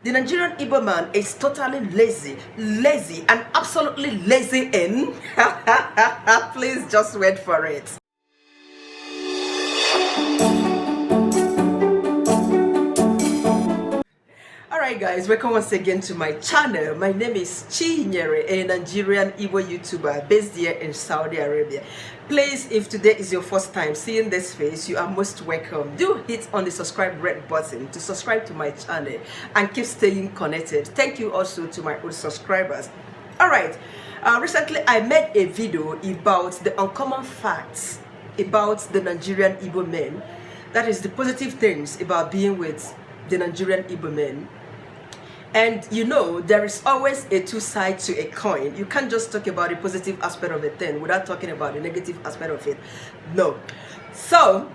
The Nigerian Igbo man is totally lazy, and absolutely lazy in. Please just wait for it. Alright guys, welcome once again to my channel. My name is Chinyere, a Nigerian Igbo YouTuber based here in Saudi Arabia. Please, if today is your first time seeing this face, you are most welcome. Do hit on the subscribe red button to subscribe to my channel and keep staying connected. Thank you also to my old subscribers. Alright, recently I made a video about the uncommon facts about the Nigerian Igbo men. That is the positive things about being with the Nigerian Igbo men. And you know, there is always a two sides to a coin. You can't just talk about the positive aspect of a thing without talking about the negative aspect of it. No. So,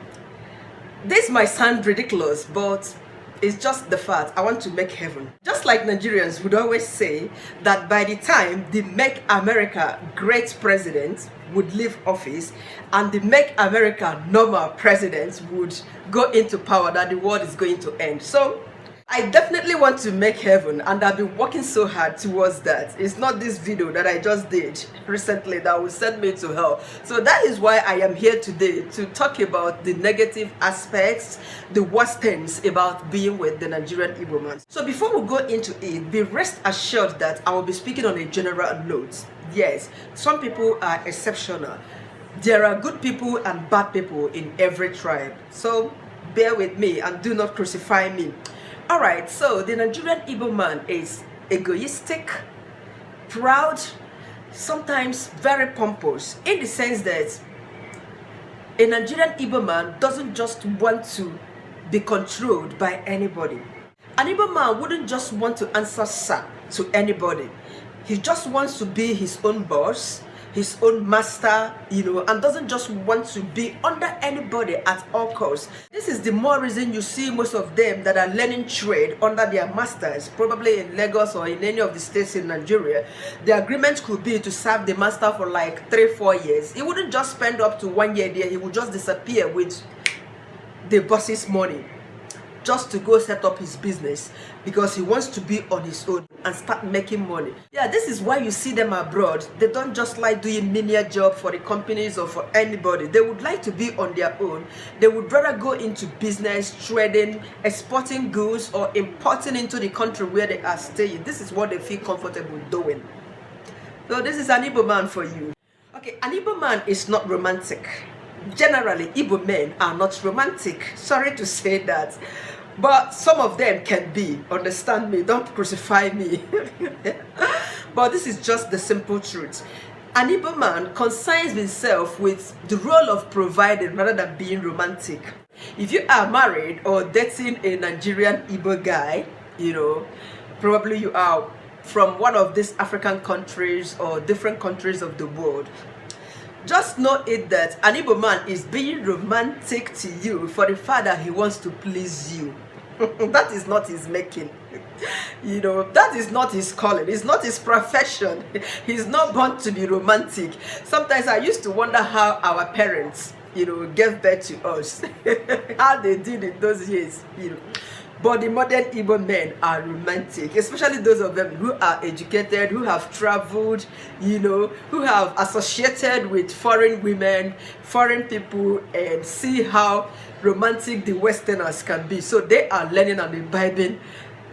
this might sound ridiculous, but it's just the fact. I want to make heaven. Just like Nigerians would always say that by the time the Make America Great president would leave office and the Make America Normal president would go into power, that the world is going to end. So, I definitely want to make heaven, and I've been working so hard towards that. It's not this video that I just did recently that will send me to hell. So that is why I am here today, to talk about the negative aspects, the worst things about being with the Nigerian Igbo man. So before we go into it, be rest assured that I will be speaking on a general note. Yes, some people are exceptional. There are good people and bad people in every tribe. So bear with me and do not crucify me. Alright, so the Nigerian Igbo man is egoistic, proud, sometimes very pompous, in the sense that a Nigerian Igbo man doesn't just want to be controlled by anybody. An Igbo man wouldn't just want to answer sir to anybody. He just wants to be his own boss, his own master, you know, and doesn't just want to be under anybody at all costs. This is the more reason you see most of them that are learning trade under their masters, probably in Lagos or in any of the states in Nigeria. The agreement could be to serve the master for like 3-4 years. He wouldn't just spend up to 1 year there. He would just disappear with the boss's money just to go set up his business because he wants to be on his own and start making money. Yeah, this is why you see them abroad. They don't just like doing menial job for the companies or for anybody. They would like to be on their own. They would rather go into business, trading, exporting goods, or importing into the country where they are staying. This is what they feel comfortable doing. So this is an Igbo man for you. Okay, an Igbo man is not romantic. Generally, Igbo men are not romantic. Sorry to say that. But some of them can be. Understand me. Don't crucify me. But this is just the simple truth. An Igbo man concerns himself with the role of providing rather than being romantic. If you are married or dating a Nigerian Igbo guy, you know, probably you are from one of these African countries or different countries of the world. Just know it that an Igbo man is being romantic to you for the fact that he wants to please you. That is not his making. You know, that is not his calling. It's not his profession. He's not born to be romantic. Sometimes I used to wonder how our parents, you know, gave birth to us. How they did it those years, you know. But the modern Igbo men are romantic, especially those of them who are educated, who have traveled, you know, who have associated with foreign women, foreign people, and see how romantic the Westerners can be. So they are learning and imbibing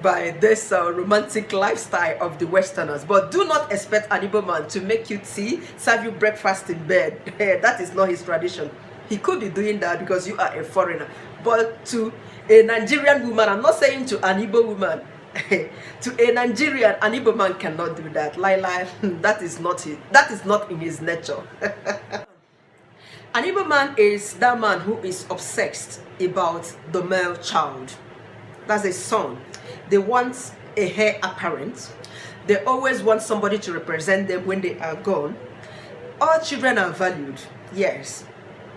by this romantic lifestyle of the Westerners. But do not expect an Igbo man to make you tea, serve you breakfast in bed. That is not his tradition. He could be doing that because you are a foreigner. But to a Nigerian woman, I'm not saying to an Igbo woman, to a Nigerian, an Igbo man cannot do that. That is not it. That is not in his nature. An Igbo man is that man who is obsessed about the male child. That's a son. They want a heir apparent. They always want somebody to represent them when they are gone. All children are valued, yes,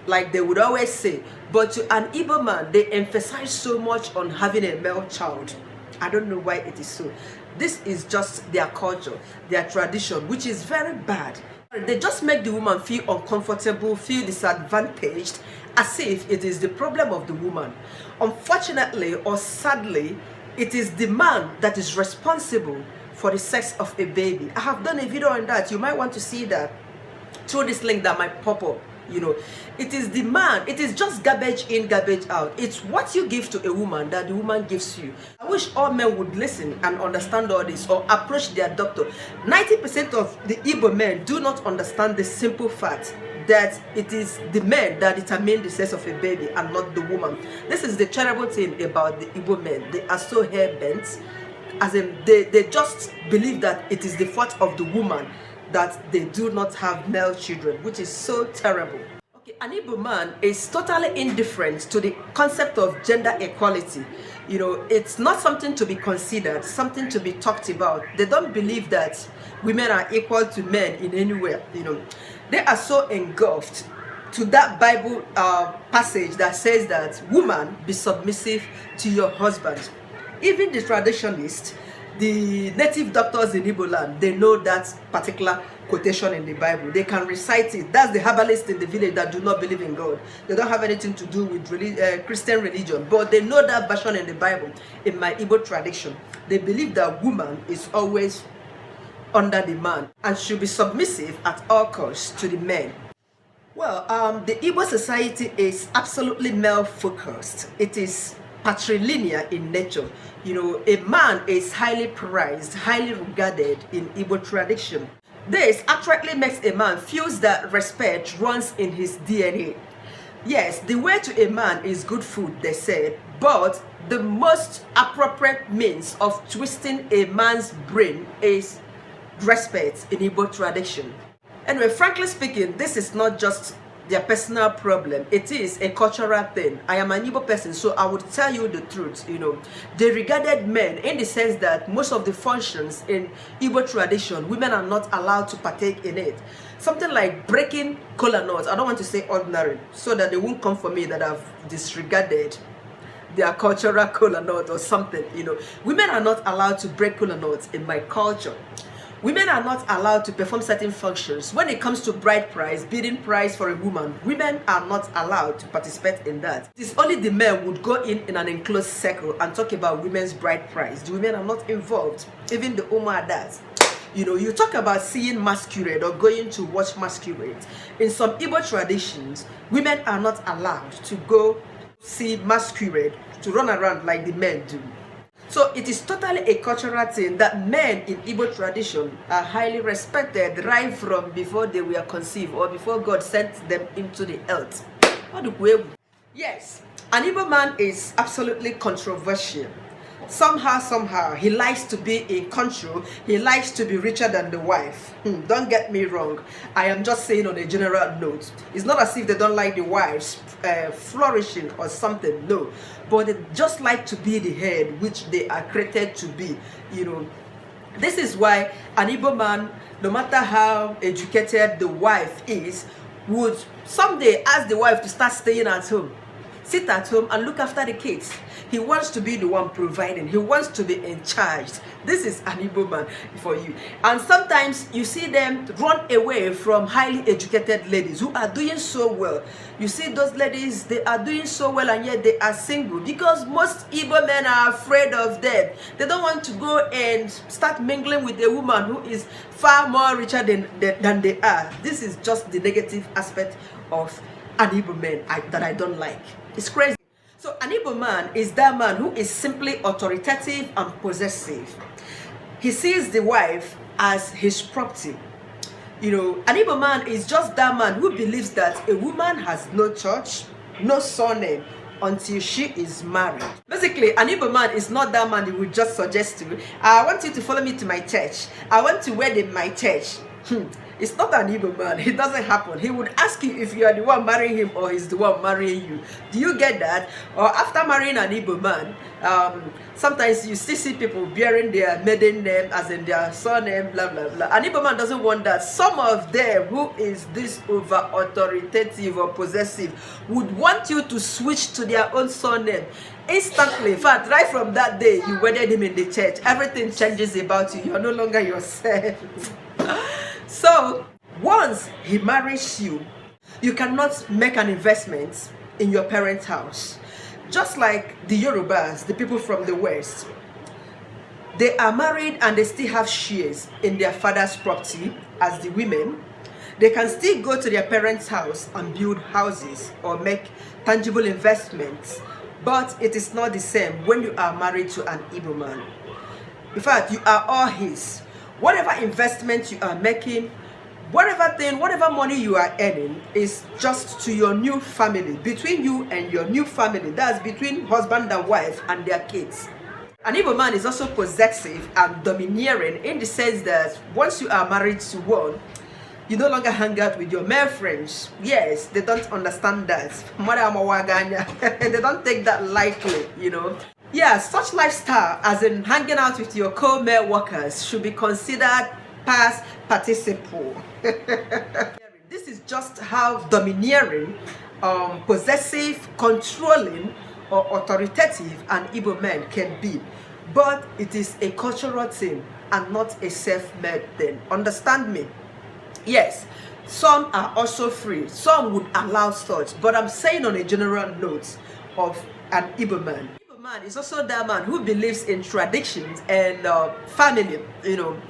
like they would always say. But to an Igbo man, they emphasize so much on having a male child. I don't know why it is so. This is just their culture, their tradition, which is very bad. They just make the woman feel uncomfortable, feel disadvantaged, as if it is the problem of the woman. Unfortunately or sadly, it is the man that is responsible for the sex of a baby. I have done a video on that. You might want to see that through this link that might pop up. You know, it is the man, it is just garbage in, garbage out. It's what you give to a woman that the woman gives you. I wish all men would listen and understand all this, or approach their doctor. 90% of the Igbo men do not understand the simple fact that it is the men that determine the sex of a baby and not the woman. This is the terrible thing about the Igbo men. They are so hair-bent, as in they just believe that it is the fault of the woman that they do not have male children, which is so terrible. Okay, an Igbo man is totally indifferent to the concept of gender equality. You know, it's not something to be considered, something to be talked about. They don't believe that women are equal to men in any way. You know, they are so engulfed to that Bible passage that says that woman, be submissive to your husband. Even the traditionalists, the native doctors in Igbo land, they know that particular quotation in the Bible. They can recite it. That's the herbalists in the village that do not believe in God. They don't have anything to do with Christian religion, but they know that version in the Bible. In my Igbo tradition, they believe that woman is always under the man and should be submissive at all costs to the men. Well, the Igbo society is absolutely male focused. It is patrilineal in nature. You know, a man is highly prized, highly regarded in Igbo tradition. This accurately makes a man feel that respect runs in his DNA. Yes, the way to a man is good food, they said, but the most appropriate means of twisting a man's brain is respect in Igbo tradition. Anyway, frankly speaking, this is not just their personal problem. It is a cultural thing. I am an Igbo person, so I would tell you the truth. You know, they regarded men in the sense that most of the functions in Igbo tradition, women are not allowed to partake in it. Something like breaking kola nuts. I don't want to say ordinary, so that they won't come for me that I've disregarded their cultural kola nut or something. You know, women are not allowed to break kola nuts in my culture. Women are not allowed to perform certain functions. When it comes to bride price, bidding price for a woman, women are not allowed to participate in that. It is only the men would go in an enclosed circle and talk about women's bride price. The women are not involved. Even the Oma does. You know, you talk about seeing masquerade or going to watch masquerade. In some Igbo traditions, women are not allowed to go see masquerade, to run around like the men do. So it is totally a cultural thing that men in Igbo tradition are highly respected right from before they were conceived or before God sent them into the earth. Yes, an Igbo man is absolutely controversial. Somehow, he likes to be in control. He likes to be richer than the wife. Don't get me wrong. I am just saying on a general note. It's not as if they don't like the wives flourishing or something. No. But they just like to be the head, which they are created to be. You know, this is why an Igbo man, no matter how educated the wife is, would someday ask the wife to start staying at home. Sit at home and look after the kids. He wants to be the one providing. He wants to be in charge. This is an Igbo man for you. And sometimes you see them run away from highly educated ladies who are doing so well. You see those ladies, they are doing so well and yet they are single because most Igbo men are afraid of them. They don't want to go and start mingling with a woman who is far more richer than they are. This is just the negative aspect of an Igbo man that I don't like. It's crazy. So an Igbo man is that man who is simply authoritative and possessive. He sees the wife as his property. You know, an Igbo man is just that man who believes that a woman has no church, no surname until she is married. Basically, an Igbo man is not that man who would just suggest to you, I want you to follow me to my church. I want to wed in my church. It's not an Igbo man. It doesn't happen. He would ask you if you are the one marrying him or he's the one marrying you. Do you get that? Or after marrying an Igbo man, sometimes you still see people bearing their maiden name as in their surname, blah, blah, blah. An Igbo man doesn't want that. Some of them who is this over authoritative or possessive would want you to switch to their own surname instantly. In fact, right from that day you wedded him in the church, everything changes about you. You're no longer yourself. So once he marries you, you cannot make an investment in your parents' house. Just like the Yorubas, the people from the West, They are married and they still have shares in their father's property as the women. They can still go to their parents' house and build houses or make tangible investments. But it is not the same when you are married to an Igbo man. In fact, you are all his. Whatever investment you are making, whatever money you are earning is just to your new family, between you and your new family. That's between husband and wife and their kids. An Igbo man is also possessive and domineering in the sense that once you are married to one, you no longer hang out with your male friends. Yes, they don't understand that. They don't take that lightly, you know. Yeah, such lifestyle, as in hanging out with your co-male workers, should be considered past participle. This is just how domineering, possessive, controlling, or authoritative an Igbo man can be. But it is a cultural thing and not a self-made thing. Understand me? Yes, some are also free. Some would allow such. But I'm saying on a general note of an Igbo man. Igbo man is also that man who believes in traditions and family, you know.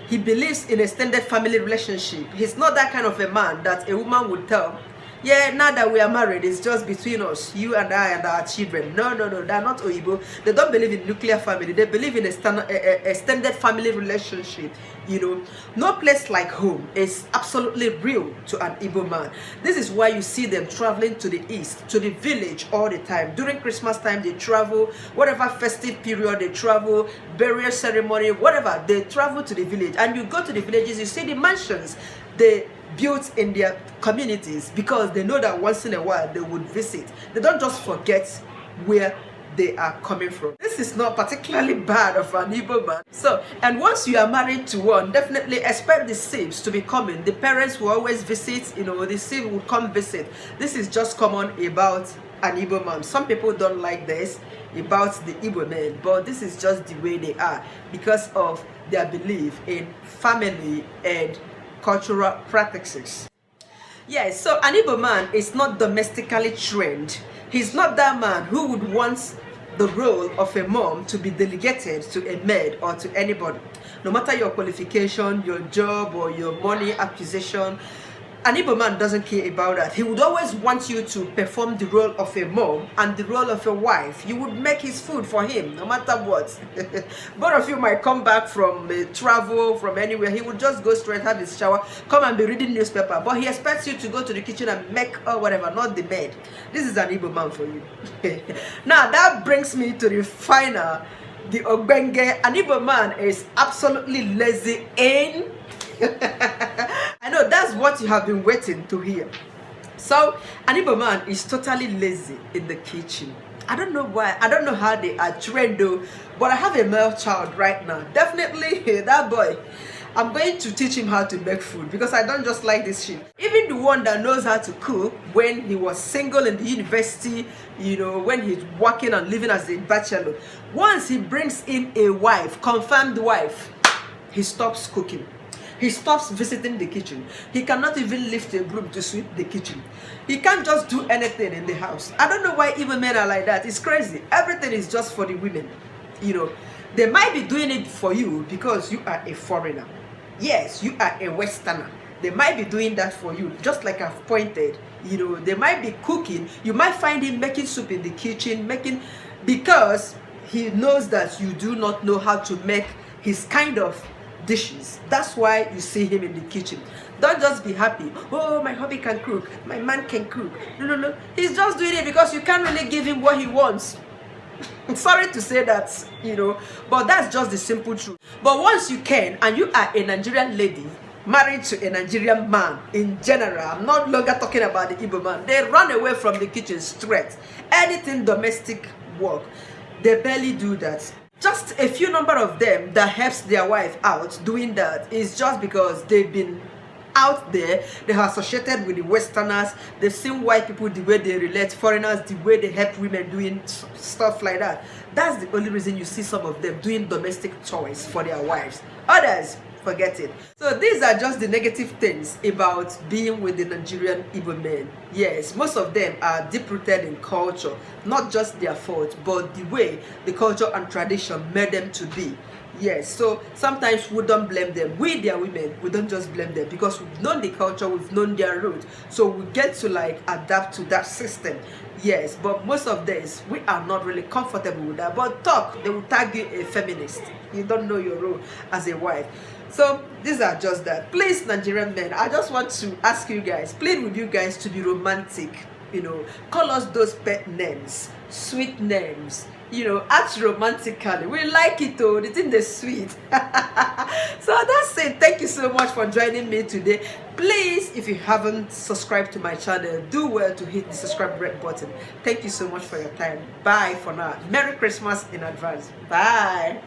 He believes in extended family relationship. He's not that kind of a man that a woman would tell, yeah, now that we are married, it's just between us, you and I and our children. No, they're not Oyibo. They don't believe in nuclear family. They believe in extended family relationship. You know, no place like home is absolutely real to an Igbo man. This is why you see them traveling to the east, to the village all the time. During Christmas time, they travel. Whatever festive period, they travel. Burial ceremony, whatever, they travel to the village. And you go to the villages, you see the mansions they built in their communities, because they know that once in a while they would visit. They don't just forget where they are coming from. This is not particularly bad of an Igbo man. So, and once you are married to one, definitely expect the sibs to be coming. The parents will always visit, you know, the sib will come visit. This is just common about an Igbo man. Some people don't like this about the Igbo men, but this is just the way they are because of their belief in family and cultural practices. Yes, so an Igbo man is not domestically trained. He's not that man who would want the role of a mom to be delegated to a maid or to anybody. No matter your qualification, your job, or your money acquisition, an Igbo man doesn't care about that. He would always want you to perform the role of a mom and the role of a wife. You would make his food for him, no matter what. Both of you might come back from travel, from anywhere. He would just go straight, have his shower, come and be reading newspaper. But he expects you to go to the kitchen and make or whatever, not the maid. This is an Igbo man for you. Now, that brings me to the final, the Ogbenge. An Igbo man is absolutely lazy in... I know that's what you have been waiting to hear. So, an Igbo man is totally lazy in the kitchen. I don't know why. I don't know how they are trained though. But I have a male child right now. Definitely that boy. I'm going to teach him how to make food because I don't just like this shit. Even the one that knows how to cook when he was single in the university, you know, when he's working and living as a bachelor. Once he brings in a wife, confirmed wife, he stops cooking. He stops visiting the kitchen. He cannot even lift a broom to sweep the kitchen. He can't just do anything in the house. I don't know why even men are like that. It's crazy. Everything is just for the women. You know, they might be doing it for you because you are a foreigner. Yes, you are a Westerner. They might be doing that for you, just like I've pointed. You know, they might be cooking. You might find him making soup in the kitchen, because he knows that you do not know how to make his kind of dishes. That's why you see him in the kitchen. Don't just be happy, oh, my hubby can cook, my man can cook. No. He's just doing it because you can't really give him what he wants. Sorry to say that, you know, but that's just the simple truth. But once you can, and you are a Nigerian lady married to a Nigerian man in general, I'm not longer talking about the Igbo man, they run away from the kitchen straight. Anything domestic work, they barely do that. Just a few number of them that helps their wife out doing that is just because they've been out there, they are associated with the Westerners, they've seen white people, the way they relate, foreigners, the way they help women doing stuff like that. That's the only reason you see some of them doing domestic chores for their wives. Others, forget it. So these are just the negative things about being with the Nigerian Igbo men. Yes, most of them are deep-rooted in culture, not just their fault, but the way the culture and tradition made them to be. Yes, so sometimes we don't blame them. We, their women, we don't just blame them because we've known the culture, we've known their roots. So we get to like adapt to that system. Yes, but most of days we are not really comfortable with that. But talk, they will tag you a feminist. You don't know your role as a wife. So these are just that. Please, Nigerian men, I just want to ask you guys, plead with you guys to be romantic. You know, call us those pet names, sweet names. You know, act romantically. We like it though. The thing is sweet. So that's it. Thank you so much for joining me today. Please, if you haven't subscribed to my channel, do well to hit the subscribe red button. Thank you so much for your time. Bye for now. Merry Christmas in advance. Bye.